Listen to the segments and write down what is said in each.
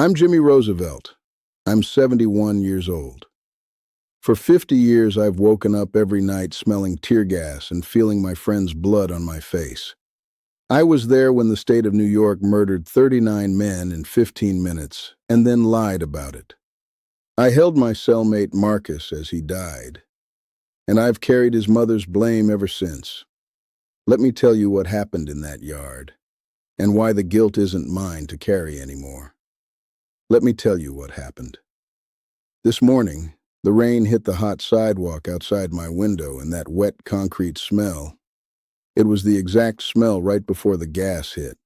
I'm Jimmy Roosevelt. I'm 71 years old. For 50 years, I've woken up every night smelling tear gas and feeling my friend's blood on my face. I was there when the state of New York murdered 39 men in 15 minutes and then lied about it. I held my cellmate Marcus as he died, and I've carried his mother's blame ever since. Let me tell you what happened in that yard and why the guilt isn't mine to carry anymore. Let me tell you what happened. This morning, the rain hit the hot sidewalk outside my window and that wet concrete smell. It was the exact smell right before the gas hit.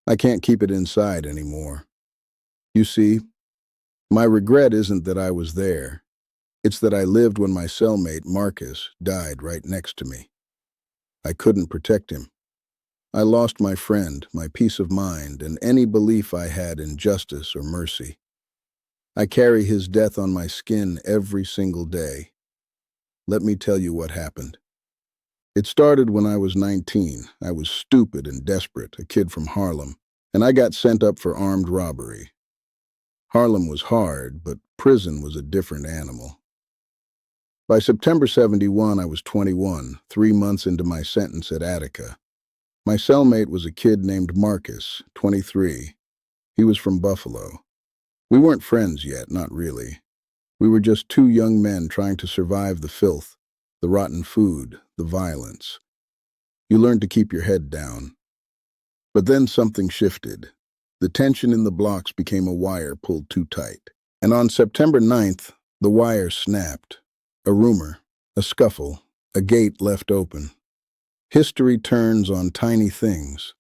I can't keep it inside anymore. You see, my regret isn't that I was there. It's that I lived when my cellmate, Marcus, died right next to me. I couldn't protect him. I lost my friend, my peace of mind, and any belief I had in justice or mercy. I carry his death on my skin every single day. Let me tell you what happened. It started when I was 19. I was stupid and desperate, a kid from Harlem, and I got sent up for armed robbery. Harlem was hard, but prison was a different animal. By September 71, I was 21, 3 months into my sentence at Attica. My cellmate was a kid named Marcus, 23. He was from Buffalo. We weren't friends yet, not really. We were just two young men trying to survive the filth, the rotten food, the violence. You learn to keep your head down. But then something shifted. The tension in the blocks became a wire pulled too tight. And on September 9th, the wire snapped. A rumor, a scuffle, a gate left open. History turns on tiny things.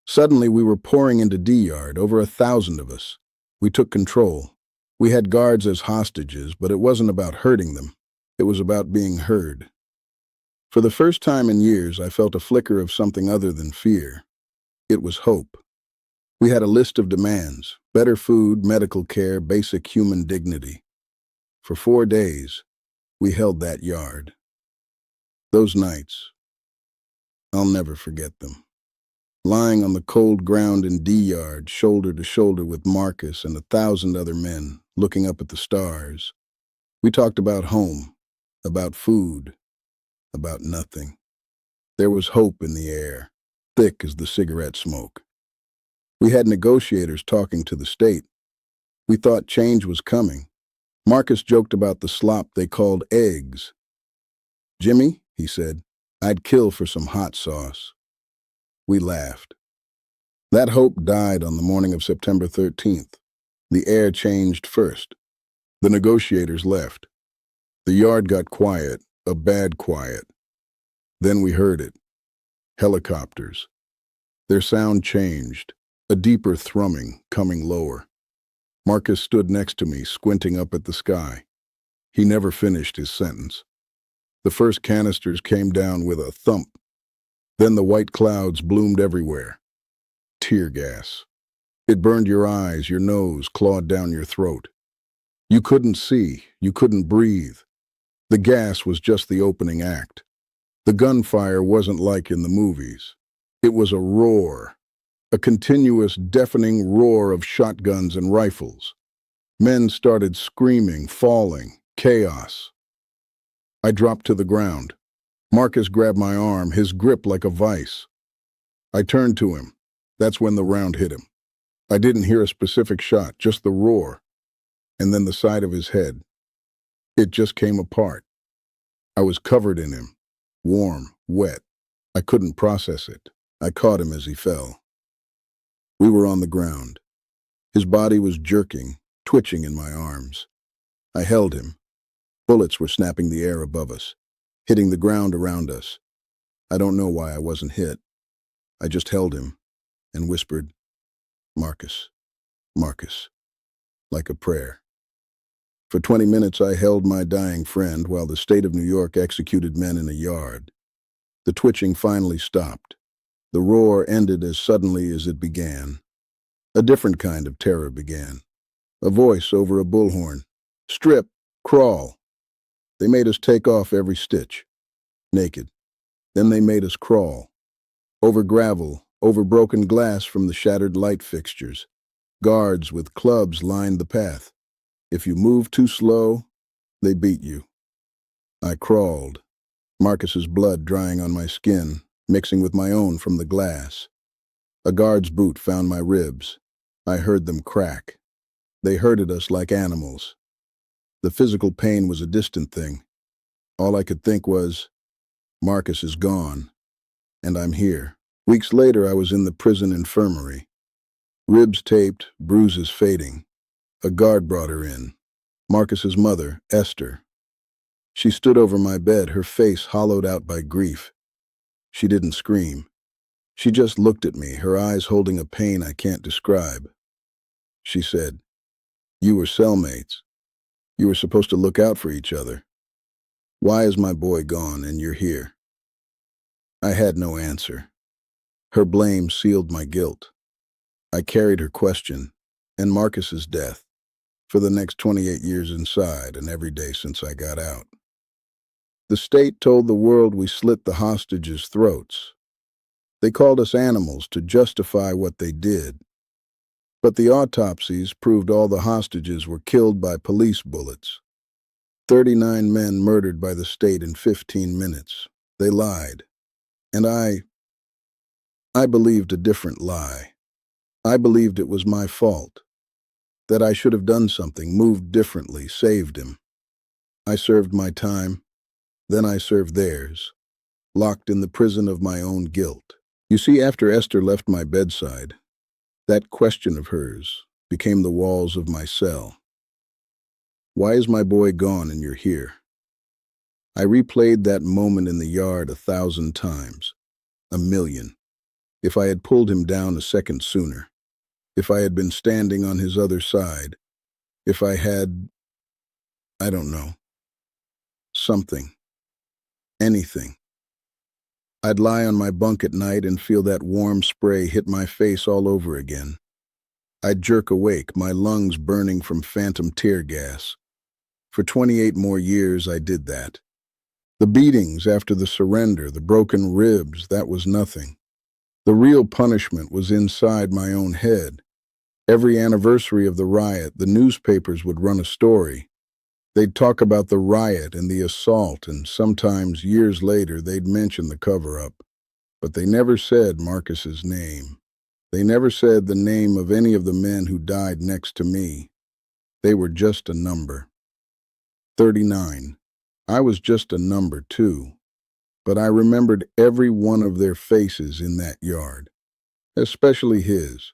Suddenly we were pouring into D-Yard, over 1,000 of us. We took control. We had guards as hostages, but it wasn't about hurting them. It was about being heard. For the first time in years, I felt a flicker of something other than fear. It was hope. We had a list of demands: better food, medical care, basic human dignity. For 4 days, we held that yard. Those nights, I'll never forget them. Lying on the cold ground in D-Yard, shoulder to shoulder with Marcus and 1,000 other men, looking up at the stars. We talked about home, about food, about nothing. There was hope in the air, thick as the cigarette smoke. We had negotiators talking to the state. We thought change was coming. Marcus joked about the slop they called eggs. "Jimmy," he said, "I'd kill for some hot sauce." We laughed. That hope died on the morning of September 13th. The air changed first. The negotiators left. The yard got quiet, a bad quiet. Then we heard it. Helicopters. Their sound changed, a deeper thrumming, coming lower. Marcus stood next to me, squinting up at the sky. He never finished his sentence. The first canisters came down with a thump. Then the white clouds bloomed everywhere. Tear gas. It burned your eyes, your nose, clawed down your throat. You couldn't see, you couldn't breathe. The gas was just the opening act. The gunfire wasn't like in the movies. It was a roar, a continuous, deafening roar of shotguns and rifles. Men started screaming, falling, chaos. I dropped to the ground. Marcus grabbed my arm, his grip like a vice. I turned to him. That's when the round hit him. I didn't hear a specific shot, just the roar, and then the side of his head. It just came apart. I was covered in him, warm, wet. I couldn't process it. I caught him as he fell. We were on the ground. His body was jerking, twitching in my arms. I held him. Bullets were snapping the air above us, hitting the ground around us. I don't know why I wasn't hit. I just held him and whispered, "Marcus, Marcus," like a prayer. For 20 minutes I held my dying friend while the state of New York executed men in a yard. The twitching finally stopped. The roar ended as suddenly as it began. A different kind of terror began. A voice over a bullhorn. "Strip, crawl." They made us take off every stitch, naked. Then they made us crawl. Over gravel, over broken glass from the shattered light fixtures. Guards with clubs lined the path. If you moved too slow, they beat you. I crawled, Marcus's blood drying on my skin, mixing with my own from the glass. A guard's boot found my ribs. I heard them crack. They herded us like animals. The physical pain was a distant thing. All I could think was, Marcus is gone, and I'm here. Weeks later, I was in the prison infirmary. Ribs taped, bruises fading. A guard brought her in. Marcus's mother, Esther. She stood over my bed, her face hollowed out by grief. She didn't scream. She just looked at me, her eyes holding a pain I can't describe. She said, "You were cellmates. You were supposed to look out for each other. Why is my boy gone and you're here?" I had no answer. Her blame sealed my guilt. I carried her question, and Marcus's death, for the next 28 years inside and every day since I got out. The state told the world we slit the hostages' throats. They called us animals to justify what they did. But the autopsies proved all the hostages were killed by police bullets. 39 men murdered by the state in 15 minutes. They lied. And I believed a different lie. I believed it was my fault, that I should have done something, moved differently, saved him. I served my time, then I served theirs, locked in the prison of my own guilt. You see, after Esther left my bedside, that question of hers became the walls of my cell. Why is my boy gone and you're here? I replayed that moment in the yard 1,000 times, 1,000,000. If I had pulled him down a second sooner, if I had been standing on his other side, if I had, I don't know, something, anything. I'd lie on my bunk at night and feel that warm spray hit my face all over again. I'd jerk awake, my lungs burning from phantom tear gas. For 28 more years, I did that. The beatings after the surrender, the broken ribs, that was nothing. The real punishment was inside my own head. Every anniversary of the riot, the newspapers would run a story. They'd talk about the riot and the assault, and sometimes, years later, they'd mention the cover-up. But they never said Marcus's name. They never said the name of any of the men who died next to me. They were just a number. 39. I was just a number, too. But I remembered every one of their faces in that yard, especially his.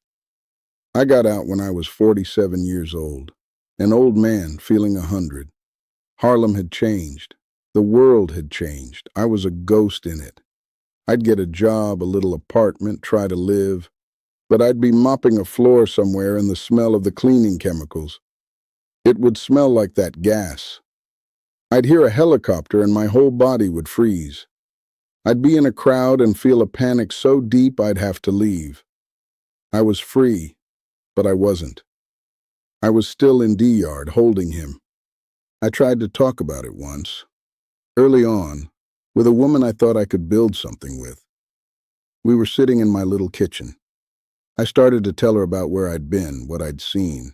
I got out when I was 47 years old, an old man feeling 100. Harlem had changed. The world had changed. I was a ghost in it. I'd get a job, a little apartment, try to live, but I'd be mopping a floor somewhere in the smell of the cleaning chemicals. It would smell like that gas. I'd hear a helicopter and my whole body would freeze. I'd be in a crowd and feel a panic so deep I'd have to leave. I was free, but I wasn't. I was still in D-Yard, holding him. I tried to talk about it once, early on, with a woman I thought I could build something with. We were sitting in my little kitchen. I started to tell her about where I'd been, what I'd seen.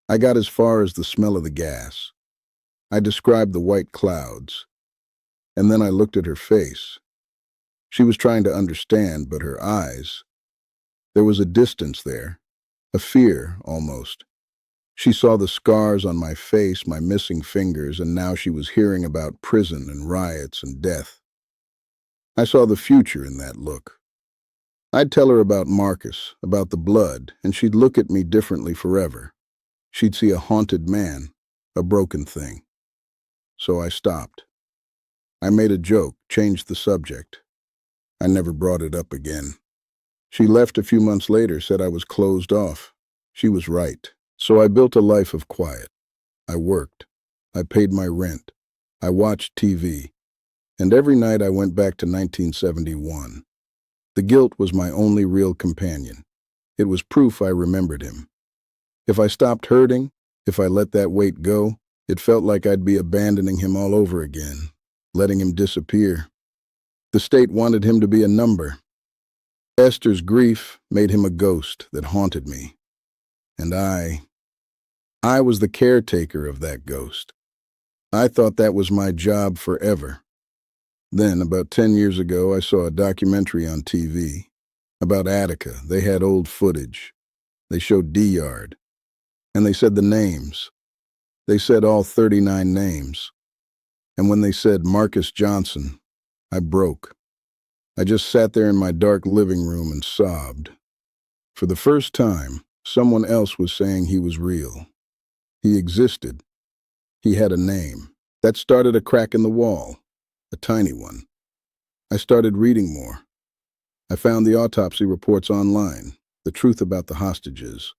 I got as far as the smell of the gas. I described the white clouds, and then I looked at her face. She was trying to understand, but her eyes, there was a distance there, a fear almost. She saw the scars on my face, my missing fingers, and now she was hearing about prison and riots and death. I saw the future in that look. I'd tell her about Marcus, about the blood, and she'd look at me differently forever. She'd see a haunted man, a broken thing. So I stopped. I made a joke, changed the subject. I never brought it up again. She left a few months later, said I was closed off. She was right. So I built a life of quiet. I worked. I paid my rent. I watched TV. And every night I went back to 1971. The guilt was my only real companion. It was proof I remembered him. If I stopped hurting, if I let that weight go, it felt like I'd be abandoning him all over again, letting him disappear. The state wanted him to be a number. Esther's grief made him a ghost that haunted me. And I was the caretaker of that ghost. I thought that was my job forever. Then, about 10 years ago, I saw a documentary on TV about Attica. They had old footage. They showed D-Yard. And they said the names. They said all 39 names. And when they said Marcus Johnson, I broke. I just sat there in my dark living room and sobbed. For the first time, someone else was saying he was real. He existed. He had a name. That started a crack in the wall, a tiny one. I started reading more. I found the autopsy reports online, the truth about the hostages.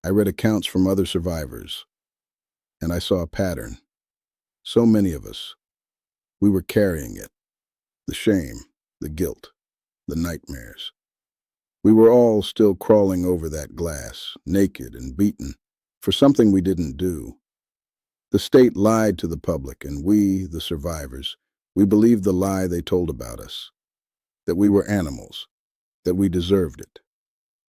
I read accounts from other survivors, and I saw a pattern. So many of us, we were carrying it. The shame, the guilt, the nightmares. We were all still crawling over that glass, naked and beaten, for something we didn't do. The state lied to the public, and we, the survivors, we believed the lie they told about us, that we were animals, that we deserved it,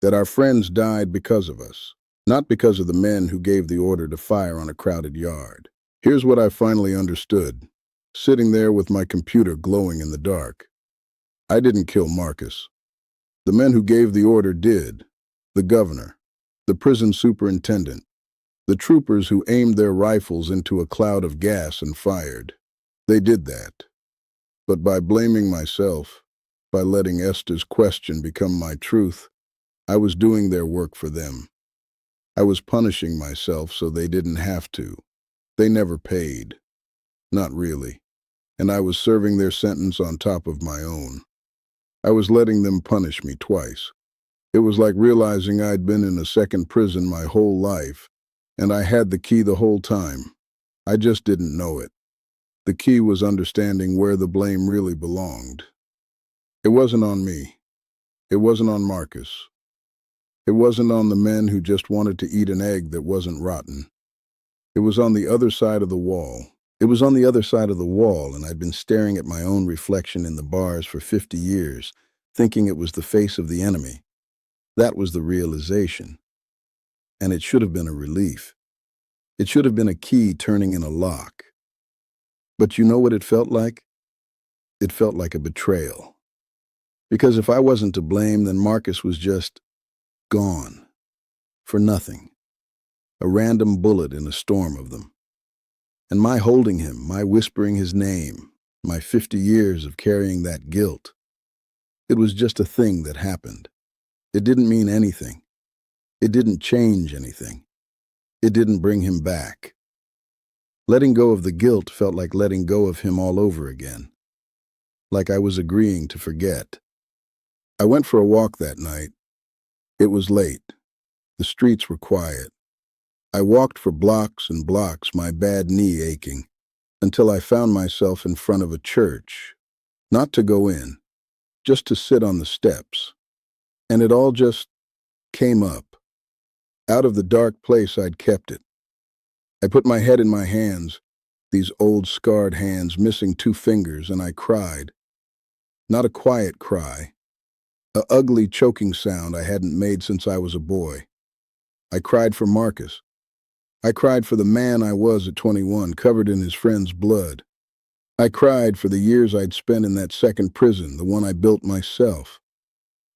that our friends died because of us, not because of the men who gave the order to fire on a crowded yard. Here's what I finally understood, sitting there with my computer glowing in the dark. I didn't kill Marcus. The men who gave the order did. The governor, the prison superintendent, the troopers who aimed their rifles into a cloud of gas and fired. They did that. But by blaming myself, by letting Esther's question become my truth, I was doing their work for them. I was punishing myself so they didn't have to. They never paid. Not really. And I was serving their sentence on top of my own. I was letting them punish me twice. It was like realizing I'd been in a second prison my whole life, and I had the key the whole time. I just didn't know it. The key was understanding where the blame really belonged. It wasn't on me. It wasn't on Marcus. It wasn't on the men who just wanted to eat an egg that wasn't rotten. It was on the other side of the wall. It was on the other side of the wall, and I'd been staring at my own reflection in the bars for 50 years, thinking it was the face of the enemy. That was the realization. And it should have been a relief. It should have been a key turning in a lock. But you know what it felt like? It felt like a betrayal. Because if I wasn't to blame, then Marcus was just gone. For nothing. A random bullet in a storm of them. And my holding him, my whispering his name, my 50 years of carrying that guilt, it was just a thing that happened. It didn't mean anything. It didn't change anything. It didn't bring him back. Letting go of the guilt felt like letting go of him all over again. Like I was agreeing to forget. I went for a walk that night. It was late. The streets were quiet. I walked for blocks and blocks, my bad knee aching, until I found myself in front of a church. Not to go in, just to sit on the steps. And it all just came up. Out of the dark place I'd kept it. I put my head in my hands, these old scarred hands missing 2 fingers, and I cried. Not a quiet cry. A ugly choking sound I hadn't made since I was a boy. I cried for Marcus. I cried for the man I was at 21, covered in his friend's blood. I cried for the years I'd spent in that second prison, the one I built myself.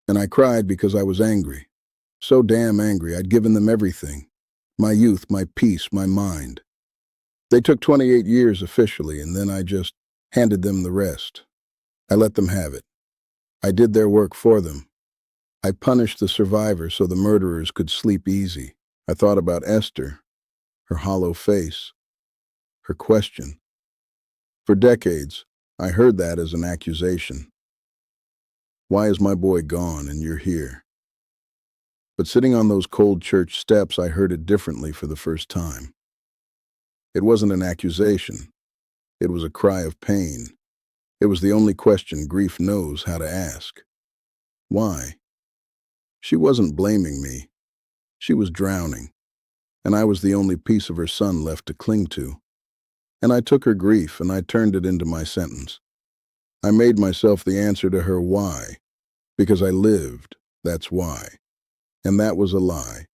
And I cried because I was angry. So damn angry, I'd given them everything. My youth, my peace, my mind. They took 28 years officially, and then I just handed them the rest. I let them have it. I did their work for them. I punished the survivors so the murderers could sleep easy. I thought about Esther, her hollow face, her question. For decades, I heard that as an accusation. Why is my boy gone and you're here? But sitting on those cold church steps, I heard it differently for the first time. It wasn't an accusation. It was a cry of pain. It was the only question grief knows how to ask. Why? She wasn't blaming me. She was drowning, and I was the only piece of her son left to cling to. And I took her grief and I turned it into my sentence. I made myself the answer to her why. Because I lived, that's why. And that was a lie.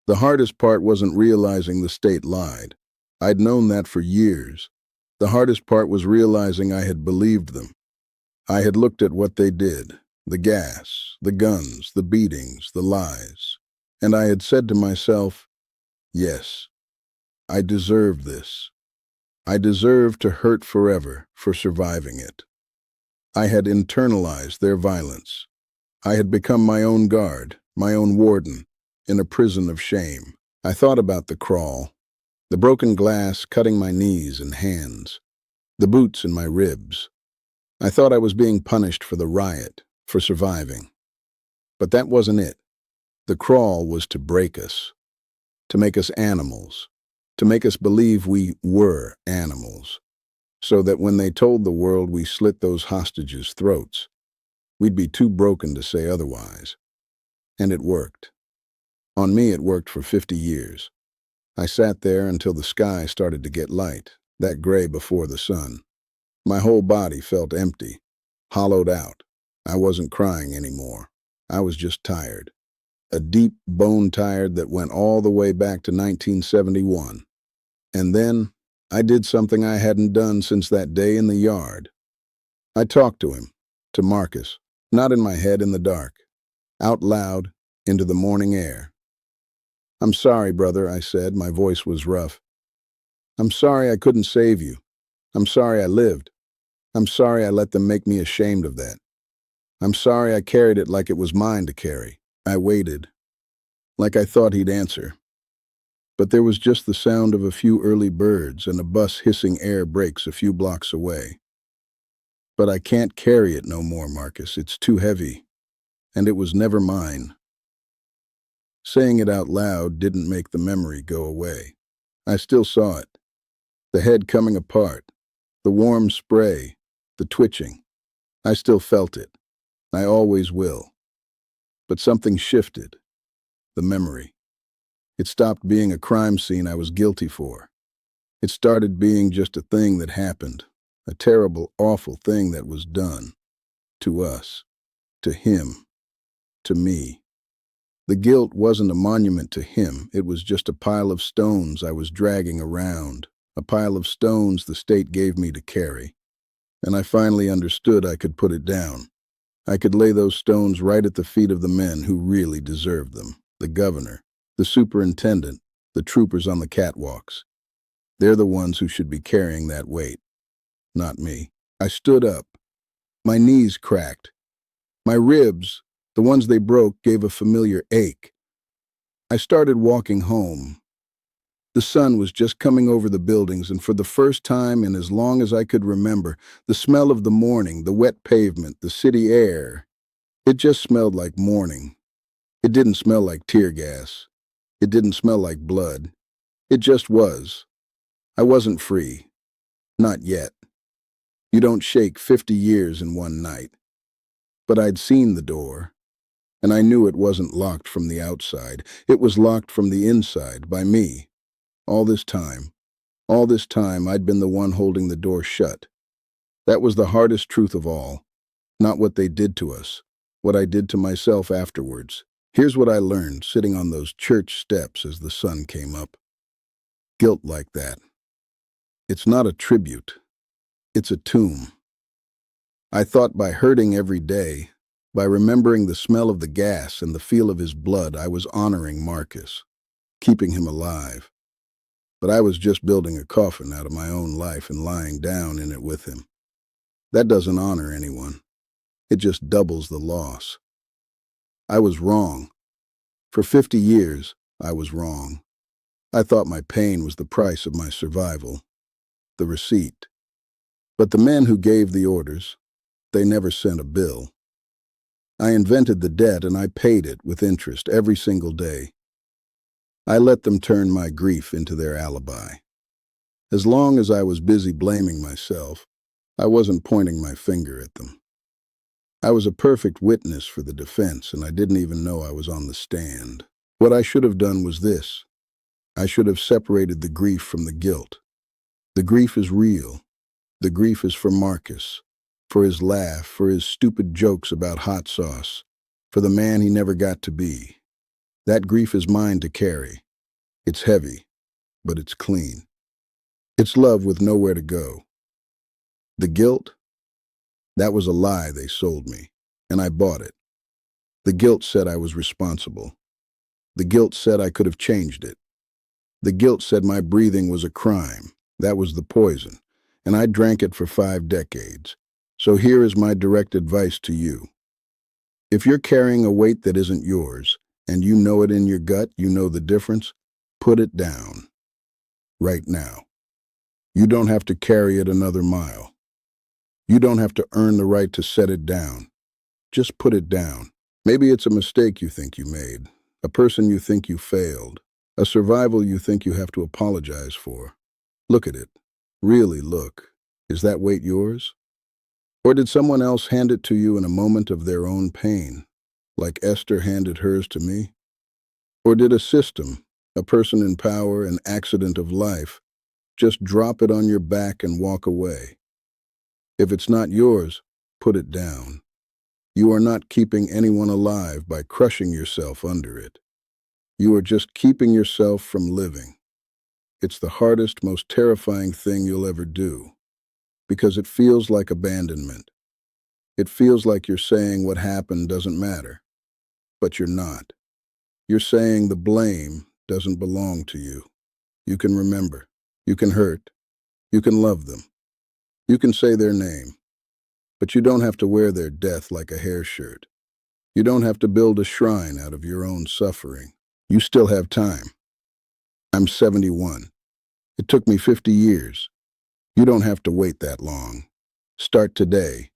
The hardest part wasn't realizing the state lied. I'd known that for years. The hardest part was realizing I had believed them. I had looked at what they did, the gas, the guns, the beatings, the lies, and I had said to myself, yes, I deserve this. I deserve to hurt forever for surviving it. I had internalized their violence. I had become my own guard, my own warden, in a prison of shame. I thought about the crawl, the broken glass cutting my knees and hands, the boots in my ribs. I thought I was being punished for the riot, for surviving. But that wasn't it. The crawl was to break us, to make us animals, to make us believe we were animals, so that when they told the world we slit those hostages' throats, we'd be too broken to say otherwise. And it worked. On me, it worked for 50 years. I sat there until the sky started to get light, that gray before the sun. My whole body felt empty, hollowed out. I wasn't crying anymore. I was just tired. A deep bone tired that went all the way back to 1971. And then I did something I hadn't done since that day in the yard. I talked to him, to Marcus, not in my head in the dark, out loud, into the morning air. "I'm sorry, brother," I said. My voice was rough. "I'm sorry I couldn't save you. I'm sorry I lived. I'm sorry I let them make me ashamed of that. I'm sorry I carried it like it was mine to carry." I waited, like I thought he'd answer. But there was just the sound of a few early birds and a bus hissing air brakes a few blocks away. "But I can't carry it no more, Marcus. It's too heavy. And it was never mine." Saying it out loud didn't make the memory go away. I still saw it. The head coming apart, the warm spray, the twitching. I still felt it. I always will. But something shifted. The memory. It stopped being a crime scene I was guilty for. It started being just a thing that happened, a terrible, awful thing that was done. To us. To him. To me. The guilt wasn't a monument to him. It was just a pile of stones I was dragging around, a pile of stones the state gave me to carry. And I finally understood I could put it down. I could lay those stones right at the feet of the men who really deserved them. The governor, the superintendent, the troopers on the catwalks. They're the ones who should be carrying that weight, not me. I stood up. My knees cracked. My ribs, the ones they broke, gave a familiar ache. I started walking home. The sun was just coming over the buildings, and for the first time in as long as I could remember, the smell of the morning, the wet pavement, the city air, it just smelled like morning. It didn't smell like tear gas. It didn't smell like blood. It just was. I wasn't free. Not yet. You don't shake 50 years in one night. But I'd seen the door, and I knew it wasn't locked from the outside. It was locked from the inside, by me. All this time, I'd been the one holding the door shut. That was the hardest truth of all. Not what they did to us, what I did to myself afterwards. Here's what I learned sitting on those church steps as the sun came up. Guilt like that. It's not a tribute. It's a tomb. I thought by hurting every day, by remembering the smell of the gas and the feel of his blood, I was honoring Marcus, keeping him alive. But I was just building a coffin out of my own life and lying down in it with him. That doesn't honor anyone. It just doubles the loss. I was wrong. For 50 years, I was wrong. I thought my pain was the price of my survival, the receipt. But the men who gave the orders, they never sent a bill. I invented the debt and I paid it with interest every single day. I let them turn my grief into their alibi. As long as I was busy blaming myself, I wasn't pointing my finger at them. I was a perfect witness for the defense, and I didn't even know I was on the stand. What I should have done was this. I should have separated the grief from the guilt. The grief is real. The grief is for Marcus, for his laugh, for his stupid jokes about hot sauce, for the man he never got to be. That grief is mine to carry. It's heavy, but it's clean. It's love with nowhere to go. The guilt, that was a lie they sold me, and I bought it. The guilt said I was responsible. The guilt said I could have changed it. The guilt said my breathing was a crime. That was the poison, and I drank it for 5 decades. So here is my direct advice to you. If you're carrying a weight that isn't yours, and you know it in your gut, you know the difference, put it down. Right now. You don't have to carry it another mile. You don't have to earn the right to set it down. Just put it down. Maybe it's a mistake you think you made, a person you think you failed, a survival you think you have to apologize for. Look at it. Really look. Is that weight yours? Or did someone else hand it to you in a moment of their own pain, like Esther handed hers to me? Or did a system, a person in power, an accident of life, just drop it on your back and walk away? If it's not yours, put it down. You are not keeping anyone alive by crushing yourself under it. You are just keeping yourself from living. It's the hardest, most terrifying thing you'll ever do, because it feels like abandonment. It feels like you're saying what happened doesn't matter, but you're not. You're saying the blame doesn't belong to you. You can remember. You can hurt. You can love them. You can say their name. But you don't have to wear their death like a hair shirt. You don't have to build a shrine out of your own suffering. You still have time. I'm 71. It took me 50 years. You don't have to wait that long. Start today.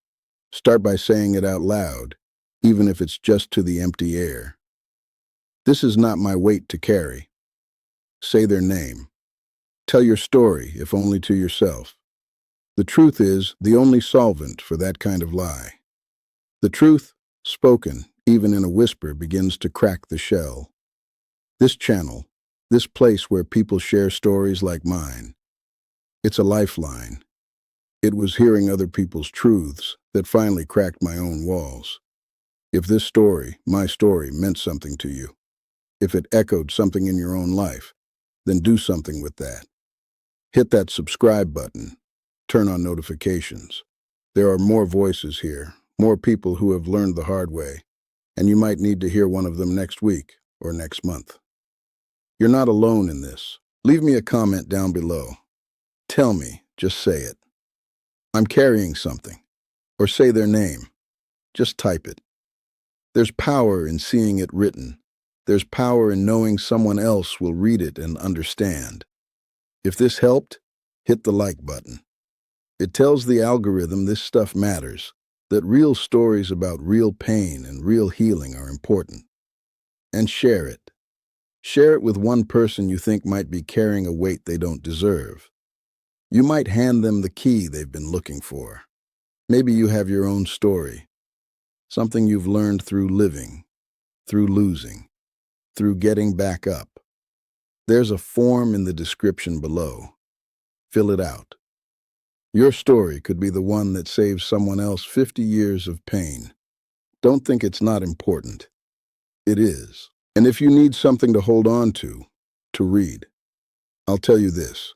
Start by saying it out loud, even if it's just to the empty air. This is not my weight to carry. Say their name. Tell your story, if only to yourself. The truth is the only solvent for that kind of lie. The truth, spoken, even in a whisper, begins to crack the shell. This channel, this place where people share stories like mine, it's a lifeline. It was hearing other people's truths that finally cracked my own walls. If this story, my story, meant something to you, if it echoed something in your own life, then do something with that. Hit that subscribe button. Turn on notifications. There are more voices here, more people who have learned the hard way, and you might need to hear one of them next week or next month. You're not alone in this. Leave me a comment down below. Tell me, just say it. I'm carrying something. Or say their name. Just type it. There's power in seeing it written. There's power in knowing someone else will read it and understand. If this helped, hit the like button. It tells the algorithm this stuff matters, that real stories about real pain and real healing are important. And share it. Share it with one person you think might be carrying a weight they don't deserve. You might hand them the key they've been looking for. Maybe you have your own story, something you've learned through living, through losing, through getting back up. There's a form in the description below. Fill it out. Your story could be the one that saves someone else 50 years of pain. Don't think it's not important. It is. And if you need something to hold on to read, I'll tell you this.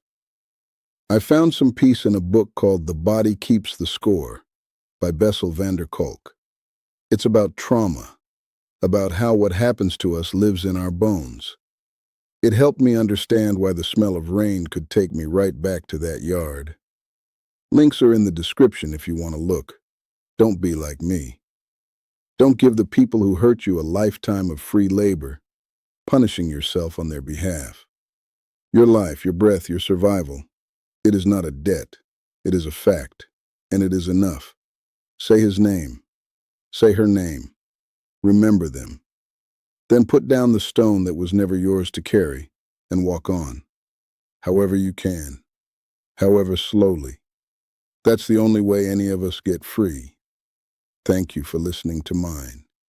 I found some peace in a book called The Body Keeps the Score by Bessel van der Kolk. It's about trauma, about how what happens to us lives in our bones. It helped me understand why the smell of rain could take me right back to that yard. Links are in the description if you want to look. Don't be like me. Don't give the people who hurt you a lifetime of free labor, punishing yourself on their behalf. Your life, your breath, your survival, it is not a debt. It is a fact, and it is enough. Say his name. Say her name. Remember them. Then put down the stone that was never yours to carry and walk on, however you can, however slowly. That's the only way any of us get free. Thank you for listening to mine.